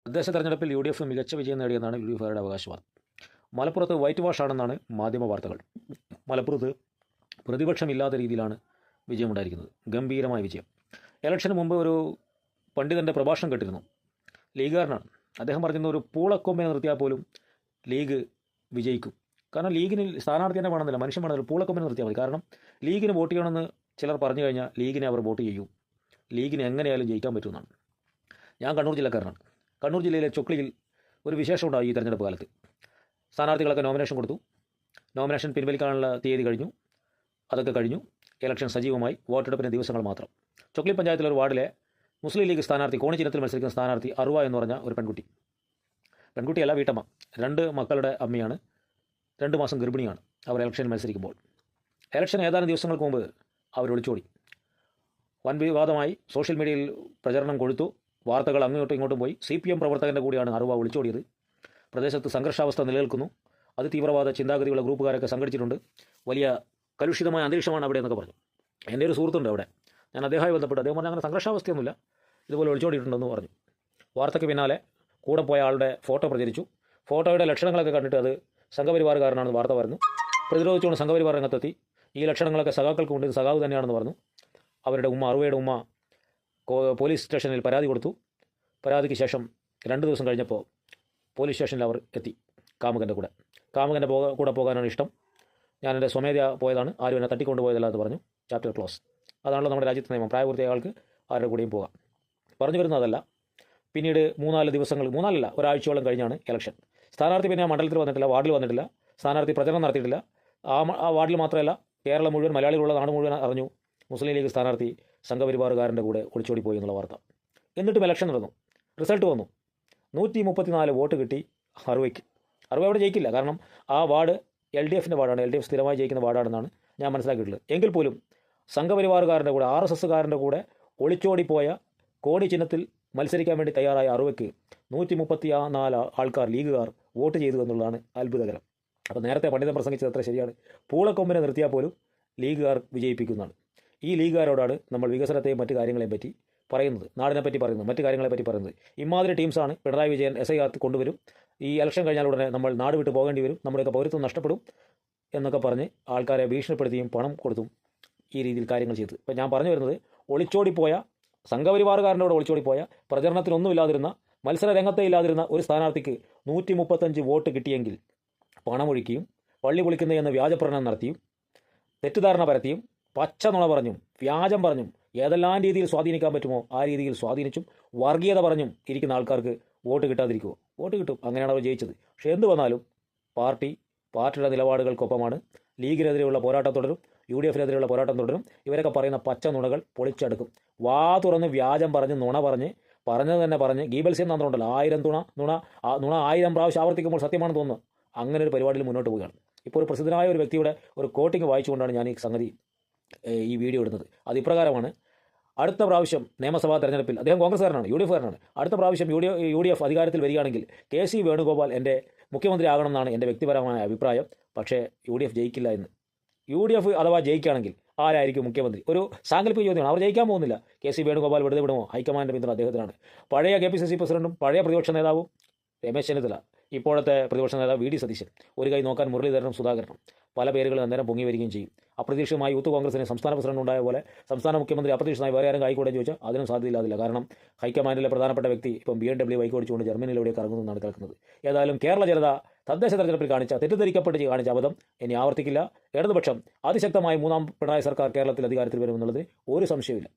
തദ്ദേശ തെരഞ്ഞെടുപ്പിൽ UDF മികച്ച വിജയം നേടിയെന്നാണ് UDFകാരുടെ അവകാശവാദം. മലപ്പുറത്ത് വൈറ്റ് വാഷ് ആണെന്നാണ് മാധ്യമ വാർത്തകൾ. മലപ്പുറത്ത് പ്രതിപക്ഷമില്ലാത്ത രീതിയിലാണ് വിജയമുണ്ടായിരിക്കുന്നത്. ഗംഭീരമായ വിജയം. ഇലക്ഷന് മുമ്പ് ഒരു പണ്ഡിതൻ്റെ പ്രഭാഷണം കേട്ടിരുന്നു. ലീഗുകാരനാണ്. അദ്ദേഹം പറഞ്ഞിരുന്ന ഒരു പൂളക്കൊമ്പനെ നിർത്തിയാൽ പോലും ലീഗ് വിജയിക്കും. കാരണം ലീഗിന് സ്ഥാനാർത്ഥി തന്നെ വേണമെന്നില്ല, മനുഷ്യൻ വേണമെന്നില്ല, പൂളക്കൊമ്പനെ നിർത്തിയാൽ മതി. കാരണം ലീഗിന് വോട്ട് ചെയ്യണമെന്ന് ചിലർ പറഞ്ഞു കഴിഞ്ഞാൽ ലീഗിനെ അവർ വോട്ട് ചെയ്യും. ലീഗിന് എങ്ങനെയായാലും ജയിക്കാൻ പറ്റുമെന്നാണ്. ഞാൻ കണ്ണൂർ ജില്ലക്കാരനാണ്. കണ്ണൂർ ജില്ലയിലെ ചൊക്ലിയിൽ ഒരു വിശേഷം ഉണ്ടായി. ഈ തെരഞ്ഞെടുപ്പ് കാലത്ത് സ്ഥാനാർത്ഥികളൊക്കെ നോമിനേഷൻ കൊടുത്തു. നോമിനേഷൻ പിൻവലിക്കാനുള്ള തീയതി കഴിഞ്ഞു. അതൊക്കെ കഴിഞ്ഞു. ഇലക്ഷൻ സജീവമായി. വോട്ടെടുപ്പിന് ദിവസങ്ങൾ മാത്രം. ചൊക്ലി പഞ്ചായത്തിലൊരു വാർഡിലെ മുസ്ലിം ലീഗ് സ്ഥാനാർത്ഥി, കോണി ചിഹ്നത്തിൽ മത്സരിക്കുന്ന സ്ഥാനാർത്ഥി അറുവ എന്ന് പറഞ്ഞ ഒരു പെൺകുട്ടിയല്ല, വീട്ടമ്മ, 2 മക്കളുടെ അമ്മയാണ്, 2 മാസം ഗർഭിണിയാണ്. അവർ ഇലക്ഷനിൽ മത്സരിക്കുമ്പോൾ ഇലക്ഷൻ ഏതാനും ദിവസങ്ങൾക്ക് മുമ്പ് അവർ ഒളിച്ചോടി. വൻ വിവാദമായി. സോഷ്യൽ മീഡിയയിൽ പ്രചരണം കൊഴുത്തു. വാർത്തകൾ അങ്ങോട്ടും ഇങ്ങോട്ടും പോയി. CPM പ്രവർത്തകൻ്റെ കൂടിയാണ് അറുവ ഒളിച്ചോടിയത്. പ്രദേശത്ത് സംഘർഷാവസ്ഥ നിലനിൽക്കുന്നു. തീവ്രവാദ ചിന്താഗതിയുള്ള ഗ്രൂപ്പുകാരൊക്കെ സംഘടിച്ചിട്ടുണ്ട്. വലിയ കലുഷിതമായ അന്തരീക്ഷമാണ് അവിടെ എന്നൊക്കെ പറഞ്ഞു. എൻ്റെ ഒരു സുഹൃത്തുണ്ട് അവിടെ. ഞാൻ അദ്ദേഹമായി ബന്ധപ്പെട്ട് അദ്ദേഹം പറഞ്ഞാൽ അങ്ങനെ സംഘർഷാവസ്ഥയൊന്നുമില്ല, ഇതുപോലെ ഒളിച്ചോടിയിട്ടുണ്ടെന്ന് പറഞ്ഞു. വാർത്തയ്ക്ക് പിന്നാലെ കൂടെ പോയ ആളുടെ ഫോട്ടോ പ്രചരിച്ചു. ഫോട്ടോയുടെ ലക്ഷണങ്ങളൊക്കെ കണ്ടിട്ട് അത് സംഘപരിവാറുകാരനാണെന്ന് വാർത്ത പറഞ്ഞു. പ്രതിരോധിച്ചുകൊണ്ട് സംഘപരിവാർ രംഗത്തെത്തി. ഈ ലക്ഷണങ്ങളൊക്കെ സഖാക്കൾക്കുണ്ട്, ഇത് സഖാവ് തന്നെയാണെന്ന് പറഞ്ഞു. അവരുടെ ഉമ്മ, അറുവയുടെ ഉമ്മ, പോലീസ് സ്റ്റേഷനിൽ പരാതി കൊടുത്തു. പരാതിക്ക് ശേഷം 2 ദിവസം കഴിഞ്ഞപ്പോൾ പോലീസ് സ്റ്റേഷനിൽ അവർ എത്തി. കാമുകൻ്റെ കൂടെ പോകാനാണ് ഇഷ്ടം. ഞാൻ എൻ്റെ സ്വമേധയാ പോയതാണ്, ആരും എന്നെ തട്ടിക്കൊണ്ട് പോയതല്ല എന്ന് പറഞ്ഞു. Chapter close. അതാണല്ലോ നമ്മുടെ രാജ്യത്തെ നിയമം. പ്രായപൂർത്തിയായ ആൾക്ക് ആരുടെ കൂടെയും പോകാം. പറഞ്ഞു വരുന്നതല്ല. പിന്നീട് 3-4 ദിവസങ്ങൾ, 3-4 ഒരാഴ്ചയോളം കഴിഞ്ഞാണ് ഇലക്ഷൻ. സ്ഥാനാർത്ഥി പിന്നെ മണ്ഡലത്തിൽ വന്നിട്ടില്ല, വാർഡിൽ വന്നിട്ടില്ല. സ്ഥാനാർത്ഥി പ്രചരണം നടത്തിയിട്ടില്ല. ആ വാർഡിൽ മാത്രമല്ല, കേരളം മുഴുവൻ, മലയാളികളുള്ള നാട് മുഴുവൻ അറിഞ്ഞു മുസ്ലിം ലീഗ് സ്ഥാനാർത്ഥി സംഘപരിവാറുകാരൻ്റെ കൂടെ ഒളിച്ചോടിപ്പോയി എന്നുള്ള വാർത്ത. എന്നിട്ടും ഇലക്ഷൻ നടന്നു. റിസൾട്ട് വന്നു. 134 വോട്ട് കിട്ടി അറുവയ്ക്ക്. അറുവ അവിടെ ജയിക്കില്ല. കാരണം ആ വാർഡ് LDFൻ്റെ വാർഡാണ്. LDF സ്ഥിരമായി ജയിക്കുന്ന വാർഡാണെന്നാണ് ഞാൻ മനസ്സിലാക്കിയിട്ടുള്ളത്. എങ്കിൽ പോലും സംഘപരിവാറുകാരൻ്റെ കൂടെ, RSSകാരൻ്റെ കൂടെ ഒളിച്ചോടിപ്പോയ, കോണി ചിഹ്നത്തിൽ മത്സരിക്കാൻ വേണ്ടി തയ്യാറായ അറുവയ്ക്ക് 134 ആൾക്കാർ, ലീഗുകാർ വോട്ട് ചെയ്തു എന്നുള്ളതാണ് അത്ഭുതകരം. അപ്പോൾ നേരത്തെ പണ്ഡിതൻ പ്രസംഗിച്ചത് അത്ര ശരിയാണ്. പൂളക്കൊമ്പിനെ നിർത്തിയാൽ പോലും ലീഗുകാർ വിജയിപ്പിക്കുന്നതാണ്. ഈ ലീഗുകാരോടാണ് നമ്മൾ വികസനത്തെയും മറ്റു കാര്യങ്ങളെയും പറ്റി പറയുന്നത്, നാടിനെപ്പറ്റി പറയുന്നത്, മറ്റു കാര്യങ്ങളെപ്പറ്റി പറയുന്നത്. ഇമാതിരി ടീംസാണ് പിണറായി വിജയൻ SIR കൊണ്ടുവരും. ഈ ഇലക്ഷൻ കഴിഞ്ഞാൽ ഉടനെ നമ്മൾ നാട് വിട്ട് പോകേണ്ടി വരും, നമ്മുടെയൊക്കെ പൗരത്വം നഷ്ടപ്പെടും എന്നൊക്കെ പറഞ്ഞ് ആൾക്കാരെ ഭീഷണിപ്പെടുത്തിയും പണം കൊടുത്തും ഈ രീതിയിൽ കാര്യങ്ങൾ ചെയ്തു. ഇപ്പം ഞാൻ പറഞ്ഞു വരുന്നത്, ഒളിച്ചോടിപ്പോയ, സംഘപരിവാറുകാരൻ്റെ കൂടെ ഒളിച്ചോടിപ്പോയ, പ്രചരണത്തിനൊന്നുമില്ലാതിരുന്ന, മത്സര രംഗത്തെ ഇല്ലാതിരുന്ന ഒരു സ്ഥാനാർത്ഥിക്ക് 135 വോട്ട് കിട്ടിയെങ്കിൽ പണമൊഴുക്കിയും പള്ളി പൊളിക്കുന്ന എന്ന വ്യാജപ്രകടനം നടത്തിയും തെറ്റിദ്ധാരണ പരത്തിയും പച്ച നുണ പറഞ്ഞും വ്യാജം പറഞ്ഞും ഏതെല്ലാം രീതിയിൽ സ്വാധീനിക്കാൻ പറ്റുമോ ആ രീതിയിൽ സ്വാധീനിച്ചും വർഗീയത പറഞ്ഞും ഇരിക്കുന്ന ആൾക്കാർക്ക് വോട്ട് കിട്ടാതിരിക്കുമോ? വോട്ട് കിട്ടും. അങ്ങനെയാണ് അവർ ജയിച്ചത്. പക്ഷേ എന്ത് വന്നാലും പാർട്ടിയുടെ നിലപാടുകൾക്കൊപ്പമാണ്. ലീഗിനെതിരെയുള്ള പോരാട്ടം തുടരും, UDFനെതിരെയുള്ള പോരാട്ടം തുടരും. ഇവരൊക്കെ പറയുന്ന പച്ച നുണകൾ പൊളിച്ചെടുക്കും. വാ തുറന്ന് വ്യാജം പറഞ്ഞ്, നുണ പറഞ്ഞത് തന്നെ പറഞ്ഞ്, ഗീബൽസ്യം തന്ത്രമുണ്ടല്ലോ, 1000 നുണ 1000 പ്രാവശ്യം ആവർത്തിക്കുമ്പോൾ സത്യമാണെന്ന് തോന്നുന്നു. അങ്ങനെ ഒരു പരിപാടിയിൽ മുന്നോട്ട് പോവുകയാണ്. ഇപ്പോൾ ഒരു പ്രസിദ്ധനായ ഒരു വ്യക്തിയുടെ ഒരു കോട്ടിങ് വായിച്ചുകൊണ്ടാണ് ഞാൻ ഈ വീഡിയോ ഇടുന്നത്. അത് ഇപ്രകാരമാണ്: അടുത്ത പ്രാവശ്യം നിയമസഭാ തെരഞ്ഞെടുപ്പിൽ, അദ്ദേഹം കോൺഗ്രസ്സുകാരനാണ്, UDFകാരനാണ്, അടുത്ത പ്രാവശ്യം UDF അധികാരത്തിൽ വരികയാണെങ്കിൽ KC വേണുഗോപാൽ എൻ്റെ മുഖ്യമന്ത്രി ആകണമെന്നാണ് എൻ്റെ വ്യക്തിപരമായ അഭിപ്രായം. പക്ഷേ UDF ജയിക്കില്ല എന്ന്. UDF അഥവാ ജയിക്കുകയാണെങ്കിൽ ആരായിരിക്കും മുഖ്യമന്ത്രി? ഒരു സാങ്കല്പിക ചോദ്യമാണ്. അവർ ജയിക്കാൻ പോകുന്നില്ല. KC വേണുഗോപാൽ വെറുതെ വിടുമോ? ഹൈക്കമാൻഡിൻ്റെ പിന്തുണ അദ്ദേഹത്തിനാണ്. പഴയ KPCC പ്രസിഡന്റും പഴയ പ്രതിപക്ഷ നേതാവും രമേശ് ചെന്നിത്തല, ഇപ്പോഴത്തെ പ്രതിപക്ഷ നേതാവ് VD സതീശൻ, ഒരു കൈ നോക്കാൻ മുരളീധരനും സുധാകരനും, പല പേരുകൾ അന്നേരം പൊങ്ങി വരികയും ചെയ്യും. അപ്രതീക്ഷിതമായി യൂത്ത് കോൺഗ്രസിന് സംസ്ഥാന പ്രസിഡന്റ് ഉണ്ടായ പോലെ സംസ്ഥാന മുഖ്യമന്ത്രി അപ്രതീക്ഷിതമായി വേറെ ആരും ആയിക്കോട്ടെ ചോദിച്ചാൽ അതിനും സാധ്യതയില്ലാതില്ല. കാരണം ഹൈക്കമാൻഡിലെ പ്രധാനപ്പെട്ട വ്യക്തി ഇപ്പം BMW ബൈക്ക് ഓടിച്ചുകൊണ്ട് ജർമ്മനിയിലൂടെ കറങ്ങുന്നതാണ് കേൾക്കുന്നത്. ഏതായാലും കേരള ജനത തദ്ദേശ തെരഞ്ഞെടുപ്പിൽ തെറ്റിദ്ധരിക്കപ്പെട്ട് കാണിച്ച അബദ്ധം ഇനി ആവർത്തിക്കില്ല. ഇടതുപക്ഷം അതിശക്തമായി 3ാം പിണറായി സർക്കാർ കേരളത്തിൽ അധികാരത്തിൽ വരുമെന്നുള്ളത് ഒരു സംശയമില്ല.